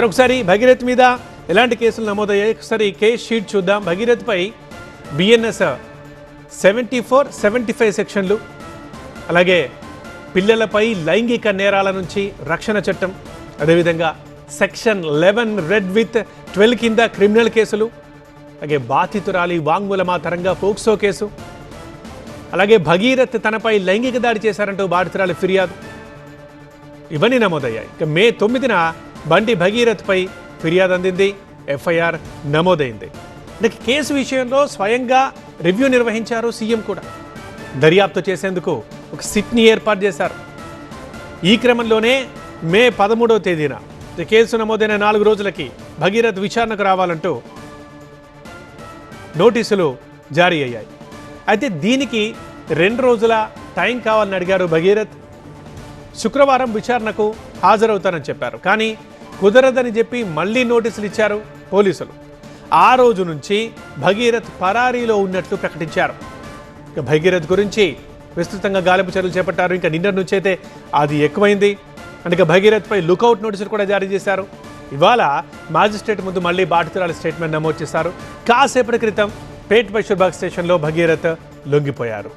ఒకసారి భగీరథ్ మీద ఎలాంటి కేసులు నమోదయ్యాయి ఒకసారి కేస్ షీట్ చూద్దాం. భగీరథ్ పై బిఎన్ఎస్ 74, 75 సెక్షన్లు, అలాగే పిల్లలపై లైంగిక నేరాల నుంచి రక్షణ చట్టం, అదేవిధంగా సెక్షన్ 11 రెడ్ విత్ 12 కింద క్రిమినల్ కేసులు, అలాగే బాధితురాలి వాంగ్మూలం ఆధారంగా పోక్సో కేసు, అలాగే భగీరథ్ తనపై లైంగిక దాడి చేశారంటూ బాధితురాలి ఫిర్యాదు, ఇవన్నీ నమోదయ్యాయి. ఇక మే 9న బండి భగీరథ్పై ఫిర్యాదు అందింది, ఎఫ్ఐఆర్ నమోదైంది. అంటే కేసు విషయంలో స్వయంగా రివ్యూ నిర్వహించారు సీఎం కూడా. దర్యాప్తు చేసేందుకు ఒక సిట్ని ఏర్పాటు చేశారు. ఈ క్రమంలోనే మే 13వ తేదీన కేసు నమోదైన 4 రోజులకి భగీరథ్ విచారణకు రావాలంటూ నోటీసులు జారీ అయ్యాయి. అయితే దీనికి 2 రోజుల టైం కావాలని అడిగారు భగీరథ్. శుక్రవారం విచారణకు హాజరవుతానని చెప్పారు. కానీ కుదరదని చెప్పి మళ్లీ నోటీసులు ఇచ్చారు పోలీసులు. ఆ రోజు నుంచి భగీరథ్ పరారీలో ఉన్నట్లు ప్రకటించారు. ఇక భగీరథ్ గురించి విస్తృతంగా గాలింపు చర్యలు చేపట్టారు. ఇంకా నిన్న నుంచి అయితే అది ఎక్కువైంది. అందుకే భగీరథ్పై లుకౌట్ నోటీసులు కూడా జారీ చేశారు. ఇవాళ మ్యాజిస్ట్రేట్ ముందు మళ్లీ బాధితురాలి స్టేట్మెంట్ నమోదు చేశారు. కాసేపటి క్రితం పేట్ బషీర్బాగ్ స్టేషన్లో భగీరథ్ లొంగిపోయారు.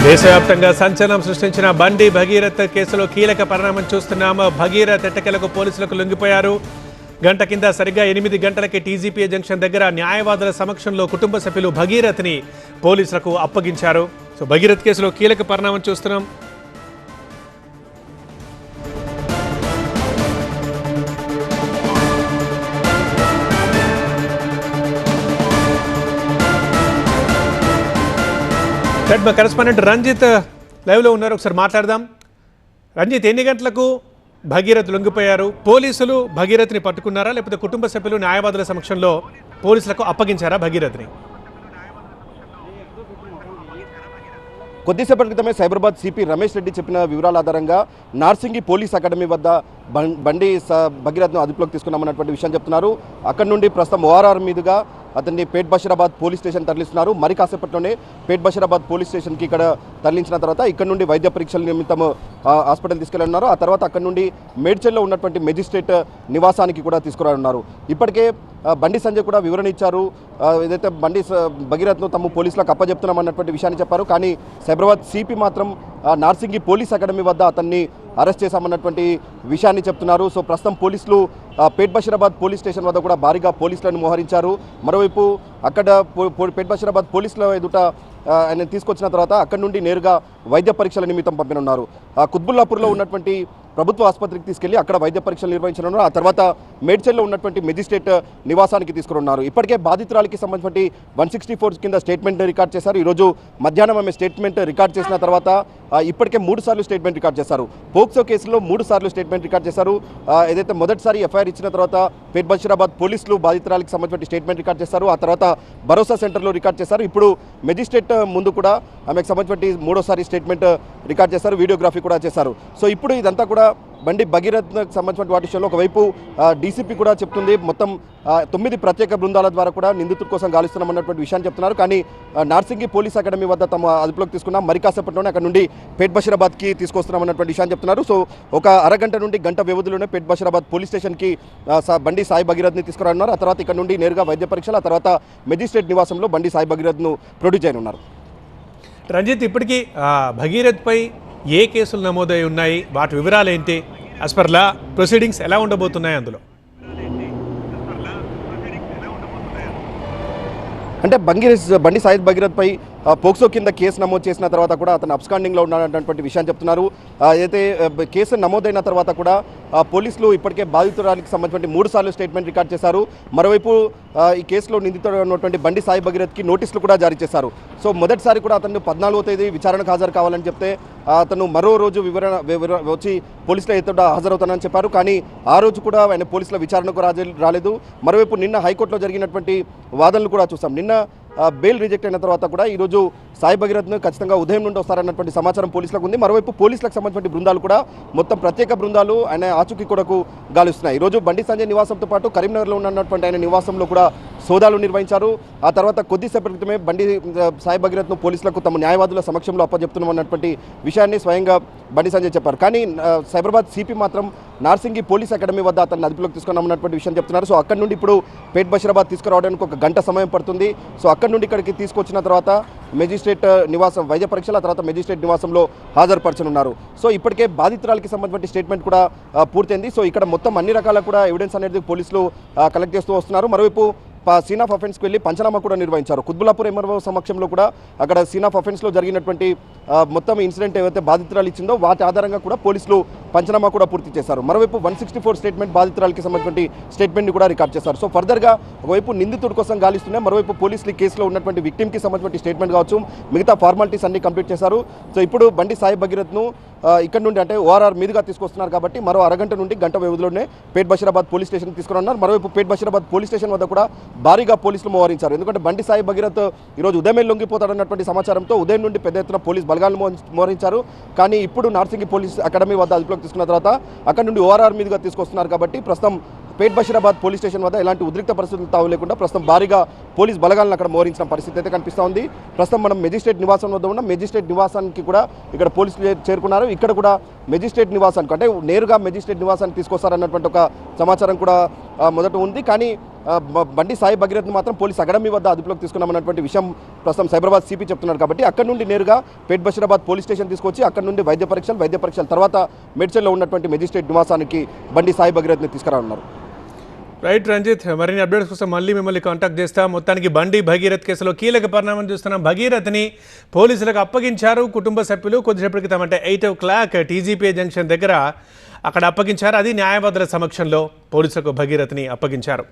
దేశవ్యాప్తంగా సంచలనం సృష్టించిన బండి భగీరథ్ కేసులో కీలక పరిణామం చూస్తున్నాము. భగీరథ్ ఎట్టకేలకు పోలీసులకు లొంగిపోయారు. గంట కింద సరిగ్గా 8 గంటలకి టీజీపీ జంక్షన్ దగ్గర న్యాయవాదుల సమక్షంలో కుటుంబ సభ్యులు భగీరథ్ని పోలీసులకు అప్పగించారు. సో భగీరథ్ కేసులో కీలక పరిణామం చూస్తున్నాం. మా కరెస్పాండెంట్ రంజిత్ లైవ్లో ఉన్నారు, ఒకసారి మాట్లాడదాం. రంజిత్, ఎన్ని గంటలకు భగీరథ్ లొంగిపోయారు? పోలీసులు భగీరథ్ని పట్టుకున్నారా, లేకపోతే కుటుంబ సభ్యులు న్యాయవాదుల సమక్షంలో పోలీసులకు అప్పగించారా భగీరథ్ని? కొద్దిసేపటి క్రితమే సైబరాబాద్ సిపి రమేష్ రెడ్డి చెప్పిన వివరాల ఆధారంగా నార్సింగి పోలీస్ అకాడమీ వద్ద బండి భగీరథ్ను అదుపులోకి తీసుకున్నామన్నటువంటి విషయం చెప్తున్నారు. అక్కడి నుండి ప్రస్తుతం ఓఆర్ఆర్ మీదుగా అతన్ని పేట్ బషీరాబాద్ పోలీస్ స్టేషన్ తరలిస్తున్నారు. మరి కాసేపట్లోనే పేట్ బషీరాబాద్ పోలీస్ స్టేషన్కి ఇక్కడ తరలించిన తర్వాత ఇక్కడ నుండి వైద్య పరీక్షల నిమిత్తం హాస్పిటల్ తీసుకెళ్లనున్నారు. ఆ తర్వాత అక్కడ నుండి మేడ్చల్లో ఉన్నటువంటి మెజిస్ట్రేట్ నివాసానికి కూడా తీసుకురానున్నారు. ఇప్పటికే బండి సంజయ్ కూడా వివరణ ఇచ్చారు. ఏదైతే బండి భగీరథ్ను తమ పోలీసులకు అప్పచెప్తున్నామన్నటువంటి విషయాన్ని చెప్పారు. కానీ సైబరాబాద్ సిపి మాత్రం నార్సింగి పోలీస్ అకాడమీ వద్ద అతన్ని అరెస్ట్ చేశామన్నటువంటి విషయాన్ని చెప్తున్నారు. సో ప్రస్తుతం పోలీసులు పేట్ బషీరాబాద్ పోలీస్ స్టేషన్ వద్ద కూడా భారీగా పోలీసులను మోహరించారు. మరోవైపు అక్కడ పేట్ బషీరాబాద్ పోలీసుల ఎదుట ఆయన తీసుకొచ్చిన తర్వాత అక్కడి నుండి నేరుగా వైద్య పరీక్షల నిమిత్తం పంపనున్నారు. కుత్బుల్లాపూర్లో ఉన్నటువంటి ప్రభుత్వ ఆసుపత్రికి తీసుకెళ్లి అక్కడ వైద్య పరీక్షలు నిర్వహించనున్నారు. ఆ తర్వాత మేడ్చల్లో ఉన్నటువంటి మెజిస్ట్రేట్ నివాసానికి తీసుకున్నారు. ఇప్పటికే బాధితురాలికి సంబంధించి 164 కింద స్టేట్మెంట్ రికార్డ్ చేశారు. ఈరోజు మధ్యాహ్నం ఆమె స్టేట్మెంట్ రికార్డ్ చేసిన తర్వాత ఇప్పటికే 3 సార్లు స్టేట్మెంట్ రికార్డ్ చేశారు. పోక్సో కేసులో 3 సార్లు స్టేట్మెంట్ రికార్డ్ చేశారు. ఏదైతే మొదటిసారి ఎఫ్ఐఆర్ ఇచ్చిన తర్వాత పేట్ బషీరాబాద్ పోలీసులు బాధితురాలికి సంబంధించి స్టేట్మెంట్ రికార్డ్ చేశారు. ఆ తర్వాత భరోసా సెంటర్లో రికార్డ్ చేశారు. ఇప్పుడు మెజిస్ట్రేట్ ముందు కూడా ఆమెకు సంబంధించి 3వ స్టేట్మెంట్ రికార్డ్ చేశారు. వీడియోగ్రఫీ కూడా చేశారు. సో ఇప్పుడు ఇదంతా కూడా బండి భగీరథ్కి సంబంధించిన వాటి విషయంలో ఒకవైపు డీసీపీ కూడా చెప్తుంది, మొత్తం 9 ప్రత్యేక బృందాల ద్వారా కూడా నిందితుల కోసం గాలిస్తున్నామన్నటువంటి విషయాన్ని చెప్తున్నారు. కానీ నార్సింగి పోలీస్ అకాడమీ వద్ద తమ అదుపులోకి తీసుకున్నాం, మరి కాసేపట్లోనే అక్కడ నుండి పేట్ బషీరాబాద్కి తీసుకొస్తున్నామన్నటువంటి విషయాన్ని చెప్తున్నారు. సో ఒక అరగంట నుండి గంట వ్యవధిలోనే పేట్ బషీరాబాద్ పోలీస్ స్టేషన్కి బండి సాయి భగీరథ్ని తీసుకురానున్నారు. ఆ తర్వాత ఇక్కడ నుండి నేరుగా వైద్య పరీక్షలు, ఆ తర్వాత మెజిస్ట్రేట్ నివాసంలో బండి సాయి భగీరథ్ను ప్రొడ్యూస్ చేయనున్నారు. రంజిత్, ఇప్పటికీ భగీరథ్పై ఏ కేసులు నమోదై ఉన్నాయి, వాటి వివరాలు ఏంటి, యాజ్ పర్ లా ప్రొసీడింగ్స్ ఎలా ఉండబోతున్నాయి అందులో? అంటే బండి సాయి భగీరథ్పై పోక్సో కింద కేసు నమోదు చేసిన తర్వాత కూడా అతను అబ్స్కాండింగ్లో ఉన్నాడన్నటువంటి విషయాన్ని చెప్తున్నారు. అయితే కేసు నమోదైన తర్వాత కూడా పోలీసులు ఇప్పటికే బాధితురాలికి సంబంధించి 3 సార్లు స్టేట్మెంట్ రికార్డ్ చేశారు. మరోవైపు ఈ కేసులో నిందితుడు ఉన్నటువంటి బండి సాయి భగీరథ్కి నోటీసులు కూడా జారీ చేశారు. సో మొదటిసారి కూడా అతను 14వ తేదీ విచారణకు హాజరు కావాలని చెప్తే అతను మరో రోజు వివరణ వచ్చి పోలీసుల ఎదుట హాజరవుతానని చెప్పారు. కానీ ఆ రోజు కూడా ఆయన పోలీసుల విచారణకు రాలేదు. మరోవైపు నిన్న హైకోర్టులో జరిగినటువంటి వాదనలు కూడా చూసాం. నిన్న బెయిల్ రిజెక్ట్ అయిన తర్వాత కూడా ఈరోజు సాయి భగీరథ్ను ఖచ్చితంగా ఉదయం నుండి వస్తారన్నటువంటి సమాచారం పోలీసులకు ఉంది. మరోవైపు పోలీసులకు సంబంధించిన బృందాలు కూడా మొత్తం ప్రత్యేక బృందాలు ఆయన ఆచూకీ కొరకు గాలిస్తున్నాయి. ఈరోజు బండి సంజయ్ నివాసంతో పాటు కరీంనగర్లో ఉన్నటువంటి ఆయన నివాసంలో కూడా సోదాలు నిర్వహించారు. ఆ తర్వాత కొద్దిసేపటి క్రితమే బండి సాయి భగీరథ్ను పోలీసులకు తమ న్యాయవాదుల సమక్షంలో అప్పచెప్తున్నాం అన్నటువంటి విషయాన్ని స్వయంగా బండి సంజయ్ చెప్పారు. కానీ సైబరాబాద్ సిపి మాత్రం నార్సింగి పోలీస్ అకాడమీ వద్ద అతన్ని అదుపులోకి తీసుకున్నామన్నటువంటి విషయం చెప్తున్నారు. సో అక్కడ నుండి ఇప్పుడు పేట్ బషీరాబాద్ తీసుకురావడానికి ఒక గంట సమయం పడుతుంది. సో అక్కడ నుండి ఇక్కడికి తీసుకొచ్చిన తర్వాత మెజిస్ట్రేట్ నివాసం వైద్య పరీక్షల తర్వాత మెజిస్ట్రేట్ నివాసంలో హాజరుపరచనున్నారు. సో ఇప్పటికే బాధితురాలకి సంబంధించిన స్టేట్మెంట్ కూడా పూర్తయింది. సో ఇక్కడ మొత్తం అన్ని రకాల కూడా ఎవిడెన్స్ అనేది పోలీసులు కలెక్ట్ చేస్తూ వస్తున్నారు. మరోవైపు సీన్ ఆఫ్ అఫెన్స్కి వెళ్ళి పంచనామా కూడా నిర్వహించారు. కుత్బుల్లాపూర్ ఎంఆర్ఓ సమక్షంలో కూడా అక్కడ సీన్ ఆఫ్ అఫెన్స్లో జరిగినటువంటి మొత్తం ఇన్సిడెంట్ ఏవైతే బాధితురాలు ఇచ్చిందో వాటి ఆధారంగా కూడా పోలీసులు పంచనామా కూడా పూర్తి చేశారు. మరోవైపు 164 స్టేట్మెంట్ బాధితురాలకి సంబంధించిన స్టేట్మెంట్ని కూడా రికార్డ్ చేశారు. సో ఫర్దర్గా ఒకవైపు నిందితుడి కోసం గాలిస్తున్నాయి, మరోవైపు పోలీసులు కేసులో ఉన్నటువంటి విక్టిమ్కి సంబంధించిన స్టేట్మెంట్ కావచ్చు, మిగతా ఫార్మాలిటీస్ అన్ని కంప్లీట్ చేశారు. సో ఇప్పుడు బండి సాయి భగీరథ్ను ఇక్కడ నుండి అంటే ఓఆర్ఆర్ మీదుగా తీసుకొస్తున్నారు కాబట్టి మరో అరగంట నుండి గంట వ్యవధిలోనే పేట్ బషీరాబాద్ పోలీస్ స్టేషన్కి తీసుకున్నారు. మరోవైపు పేట్ బషీరాబాద్ పోలీస్ స్టేషన్ వద్ద కూడా భారీగా పోలీసులు మోహరించారు. ఎందుకంటే బండి సాయి భగీరథ్ ఈరోజు ఉదయమే లొంగిపోతాడన్నటువంటి సమాచారంతో ఉదయం నుండి పెద్ద ఎత్తున పోలీస్ బలగాలను మోహరించారు. కానీ ఇప్పుడు నార్సింగి పోలీస్ అకాడమీ వద్ద అదుపులోకి తీసుకున్న తర్వాత అక్కడ నుండి ఓఆర్ఆర్ మీదుగా తీసుకొస్తున్నారు కాబట్టి ప్రస్తుతం పేట్ బషీరాబాద్ పోలీస్ స్టేషన్ వద్ద ఎలాంటి ఉద్రిక్త పరిస్థితులు తావు లేకుండా ప్రస్తుతం భారీగా పోలీస్ బలగాలను అక్కడ మోహరించిన పరిస్థితి అయితే కనిపిస్తూ ఉంది. ప్రస్తుతం మనం మెజిస్ట్రేట్ నివాసం వద్ద ఉన్న మెజిస్ట్రేట్ నివాసానికి కూడా ఇక్కడ పోలీసులు చేరుకున్నారు. ఇక్కడ కూడా మెజిస్ట్రేట్ నివాసానికి అంటే నేరుగా మెజిస్ట్రేట్ నివాసానికి తీసుకొస్తారన్నటువంటి ఒక సమాచారం కూడా మొదట ఉంది. కానీ బండి సాయి భగీరథ్ను మాత్రం పోలీస్ అకాడమీ వద్ద అదుపులోకి తీసుకున్నామన్నటువంటి విషయం ప్రస్తుతం సైబరాబాద్ సిపి చెప్తున్నారు. కాబట్టి అక్కడ నుండి నేరుగా పేట్ బషీరాబాద్ పోలీస్ స్టేషన్ తీసుకొచ్చి అక్కడ నుండి వైద్య పరీక్షల తర్వాత మెడ్చల్లో ఉన్నటువంటి మెజిస్ట్రేట్ నివాసానికి బండి సాయి భగీరథ్ని తీసుకురానున్నారు. రైట్ రంజిత్, మరిన్ని అప్డేట్స్ కోసం మళ్ళీ మిమ్మల్ని కాంటాక్ట్ చేస్తాం. మొత్తానికి బండి భగీరథ్ కేసులో కీలక పరిణామం చూస్తున్నాం. భగీరథ్ని పోలీసులకు అప్పగించారు కుటుంబ సభ్యులు. కొద్దిసేపటి క్రితం అంటే 8 o'clock టీజీపీ జంక్షన్ దగ్గర అక్కడ అప్పగించారు. అది న్యాయవాదుల సమక్షంలో పోలీసులకు భగీరథ్ని అప్పగించారు.